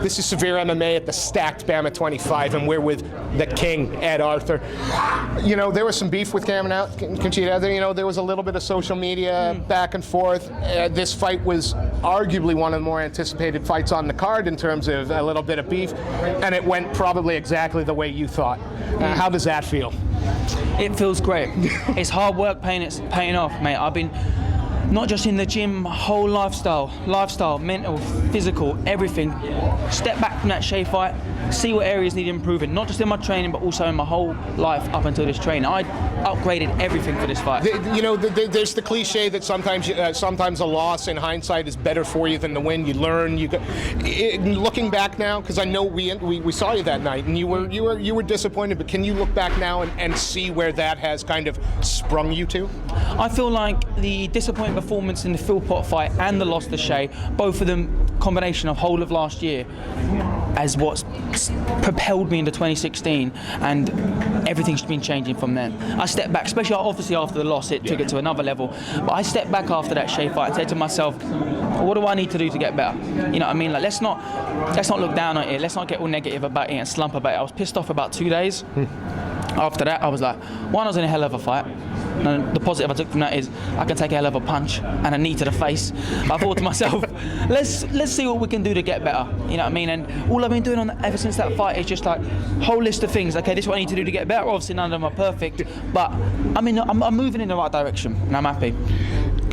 This is Severe MMA at the stacked BAMMA 25, and we're with the king, Ed Arthur. You know, there was some beef with Conchita. You know, there was a little bit of social media back and forth. This fight was arguably one of the more anticipated fights on the card in terms of a little bit of beef, and it went probably exactly the way you thought. How does that feel? It feels great. It's hard work paying off, mate. I've been not just in the gym, whole lifestyle, mental, physical, everything. Step back from that Shea fight, see what areas need improving, not just in my training, but also in my whole life up until this training. I upgraded everything for this fight. You know, there's the cliche that sometimes a loss in hindsight is better for you than the win. You learn. Looking back now, because I know we saw you that night, and you were disappointed. But can you look back now and see where that has kind of sprung you to? I feel like the disappointing performance in the Philpott fight and the loss to Shea, both of them combination of whole of last year, as what's propelled me into 2016, and everything's been changing from then. I stepped back, especially obviously after the loss, it took it to another level. But I stepped back after that Shea fight and said to myself, what do I need to do to get better? You know what I mean? Like, let's not look down at it. Let's not get all negative about it and slump about it. I was pissed off about 2 days. After that, I was like, one, I was in a hell of a fight. And the positive I took from that is I can take a hell of a punch and a knee to the face. I thought to myself, let's see what we can do to get better. You know what I mean? And all I've been doing ever since that fight is just like whole list of things. Okay, this is what I need to do to get better. Obviously, none of them are perfect, but I mean, I'm moving in the right direction, and I'm happy.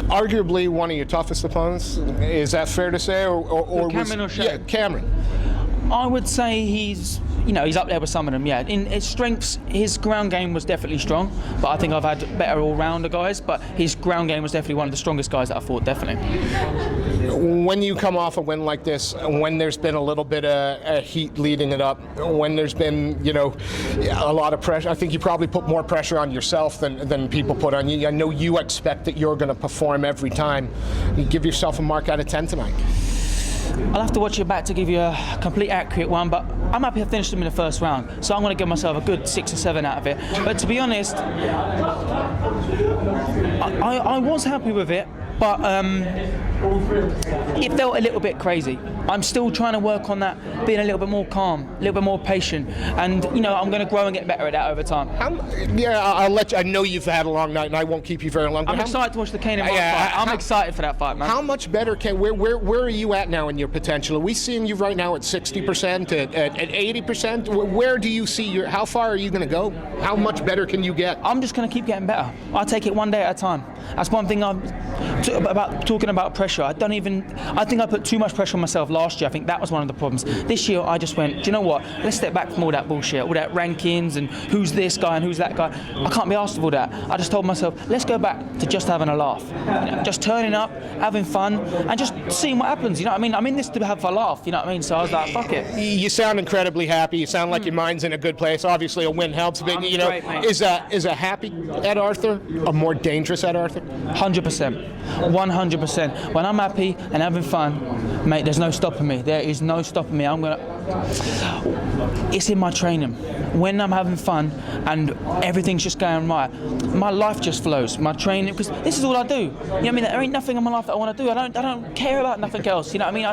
Arguably one of your toughest opponents. Is that fair to say, or Cameron or Shea? Yeah, Cameron. I would say he's up there with some of them, yeah. In his strengths, his ground game was definitely strong, but I think I've had better all-rounder guys, but his ground game was definitely one of the strongest guys that I fought, definitely. When you come off a win like this, when there's been a little bit of heat leading it up, when there's been, you know, a lot of pressure, I think you probably put more pressure on yourself than people put on you. I know you expect that you're going to perform every time. You give yourself a mark out of 10 tonight. I'll have to watch it back to give you a complete accurate one, but I'm happy I finished them in the first round, so I'm going to give myself a good 6 or 7 out of it. But to be honest, I was happy with it, but it felt a little bit crazy. I'm still trying to work on that, being a little bit more calm, a little bit more patient, and you know, I'm going to grow and get better at that over time. I'll let you. I know you've had a long night, and I won't keep you very long. I'm excited to watch the Kane and Mark fight. I'm excited for that fight, man. How much better where are you at now in your potential? Are we seeing you right now at 60%, at 80%? Where do you see how far are you going to go? How much better can you get? I'm just going to keep getting better. I take it one day at a time. That's one thing about talking about pressure. I think I put too much pressure on myself last year. I think that was one of the problems. This year I just went, do you know what? Let's step back from all that bullshit, all that rankings and who's this guy and who's that guy. I can't be asked of all that. I just told myself, let's go back to just having a laugh. You know, just turning up, having fun, and just seeing what happens. You know what I mean? I'm in this to have a laugh. You know what I mean? So I was like, fuck it. You sound incredibly happy. You sound like your mind's in a good place. Obviously, a win helps. But, you know, great, is a happy Ed Arthur a more dangerous Ed Arthur? 100%. 100%. When I'm happy and having fun, mate, there's no stopping me. There is no stopping me. It's in my training. When I'm having fun and everything's just going right, my life just flows. My training, because this is all I do. You know what I mean? There ain't nothing in my life that I want to do. I don't care about nothing else. You know what I mean?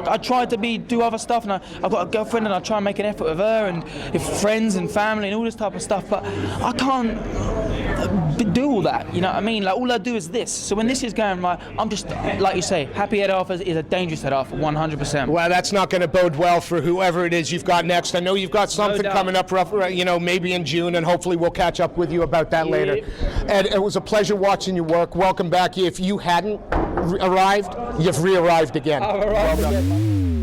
I try to do other stuff, and I've got a girlfriend, and I try and make an effort with her, and with friends and family and all this type of stuff. But I can't do all that. You know what I mean? Like, all I do is this. So when this is going right, I'm just, like you say, happy Ed Arthur is a dangerous Ed Arthur, 100%. Well, that's not going to bode well for whoever it is you've got next. I know you've got something coming up rough, you know, maybe in June, and hopefully we'll catch up with you about that later. Ed, it was a pleasure watching you work. Welcome back. If you hadn't arrived, you've re-arrived again. I've arrived again.